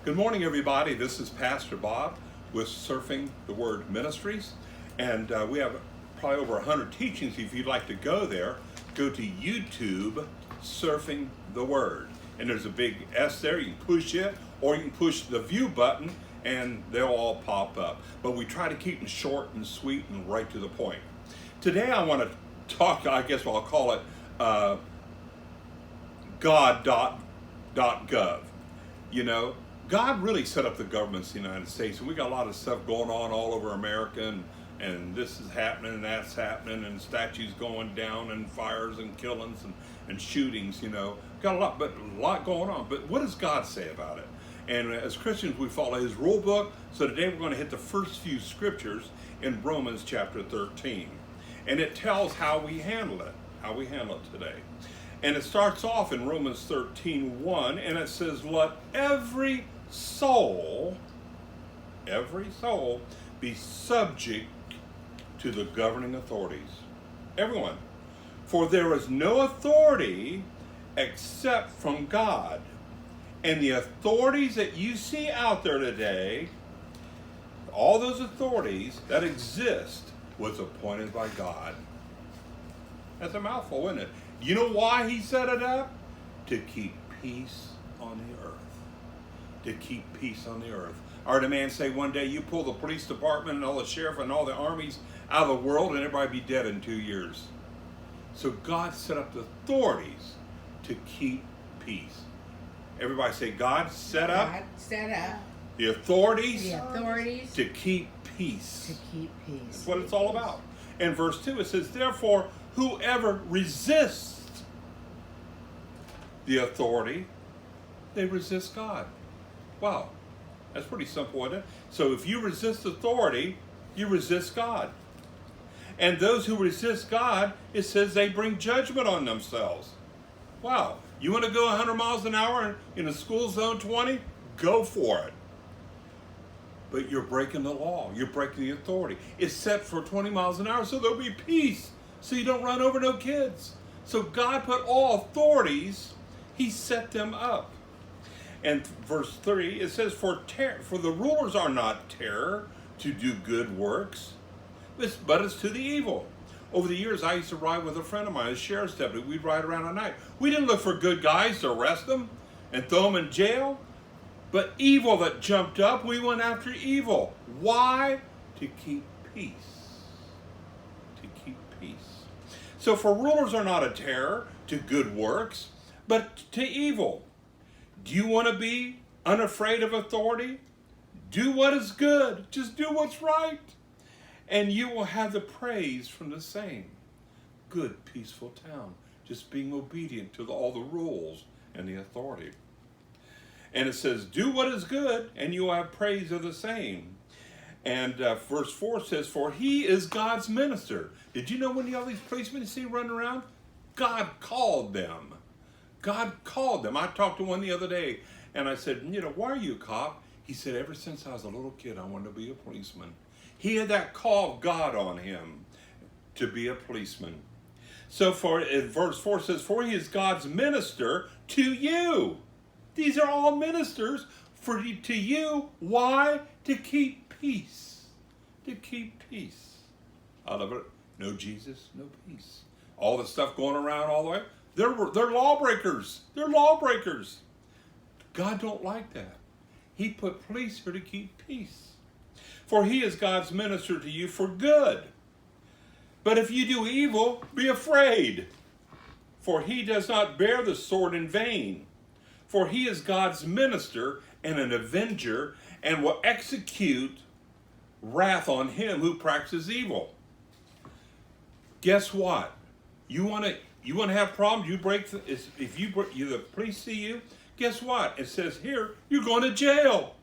Good morning, everybody. This is Pastor Bob with Surfing the Word Ministries, and we have probably over 100 teachings. If you'd like to go there, go to YouTube, Surfing the Word, and there's a big S there. You can push it, or you can push the view button, and they'll all pop up. But we try to keep them short and sweet and right to the point. Today, I want to talk. I guess I'll call it God.gov. You know, God really set up the governments of the United States, and we got a lot of stuff going on all over America, and this is happening, and that's happening, and statues going down, and fires, and killings, and shootings, you know. Got a lot going on. But what does God say about it? And as Christians, we follow His rule book. So today we're going to hit the first few scriptures in Romans chapter 13. And it tells how we handle it today. And it starts off in Romans 13:1, and it says, "Let every soul be subject to the governing authorities." Everyone. "For there is no authority except from God." And the authorities that you see out there today, all those authorities that exist, was appointed by God. That's a mouthful, isn't it? You know why He set it up? To keep peace on the earth. To keep peace on the earth. I heard a man say one day, you pull the police department and all the sheriff and all the armies out of the world and everybody be dead in 2 years. So God set up the authorities to keep peace. Everybody say, God set up the authorities to keep peace. To keep peace. That's what it's all about. In verse 2 it says, "Therefore, whoever resists the authority, they resist God." Wow, that's pretty simple, isn't it? So if you resist authority, you resist God. And those who resist God, it says they bring judgment on themselves. Wow, you want to go 100 miles an hour in a school zone 20? Go for it. But you're breaking the law. You're breaking the authority. It's set for 20 miles an hour so there'll be peace. So you don't run over no kids. So God put all authorities, He set them up. And verse 3, it says, For the rulers are not terror to do good works, but it's to the evil. Over the years, I used to ride with a friend of mine, a sheriff's deputy. We'd ride around at night. We didn't look for good guys to arrest them and throw them in jail. But evil that jumped up, we went after evil. Why? To keep peace. To keep peace. So for rulers are not a terror to good works, but to evil. Do you want to be unafraid of authority? Do what is good. Just do what's right. And you will have the praise from the same. Good, peaceful town. Just being obedient to all the rules and the authority. And it says, do what is good, and you will have praise of the same. And verse 4 says, for he is God's minister. Did you know when all these policemen you see running around? God called them. God called them. I talked to one the other day, and I said, why are you a cop? He said, ever since I was a little kid, I wanted to be a policeman. He had that call of God on him to be a policeman. So verse 4 says, for he is God's minister to you. These are all ministers to you. Why? To keep peace. To keep peace. I love it. No Jesus, no peace. All the stuff going around all the way. They're lawbreakers. They're lawbreakers. God don't like that. He put police here to keep peace. For he is God's minister to you for good. But if you do evil, be afraid. For he does not bear the sword in vain. For he is God's minister and an avenger, and will execute wrath on him who practices evil. Guess what? You want to have problems? If the police see you, guess what? It says here, you're going to jail.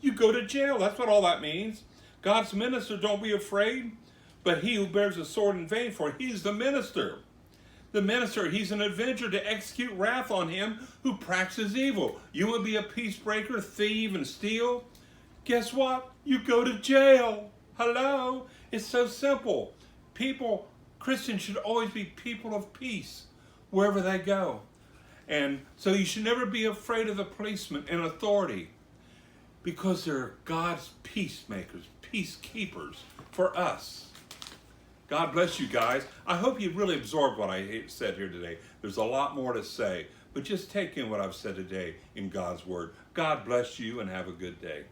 You go to jail. That's what all that means. God's minister, don't be afraid. But he who bears the sword in vain, for he's the minister. The minister, he's an avenger to execute wrath on him who practices evil. You want to be a peace breaker, thief, and steal? Guess what? You go to jail. Hello? It's so simple. Christians should always be people of peace wherever they go. And so you should never be afraid of the policeman and authority. because they're God's peacemakers, peacekeepers for us. God bless you guys. I hope you really absorbed what I said here today. There's a lot more to say, but just take in what I've said today in God's Word. God bless you and have a good day.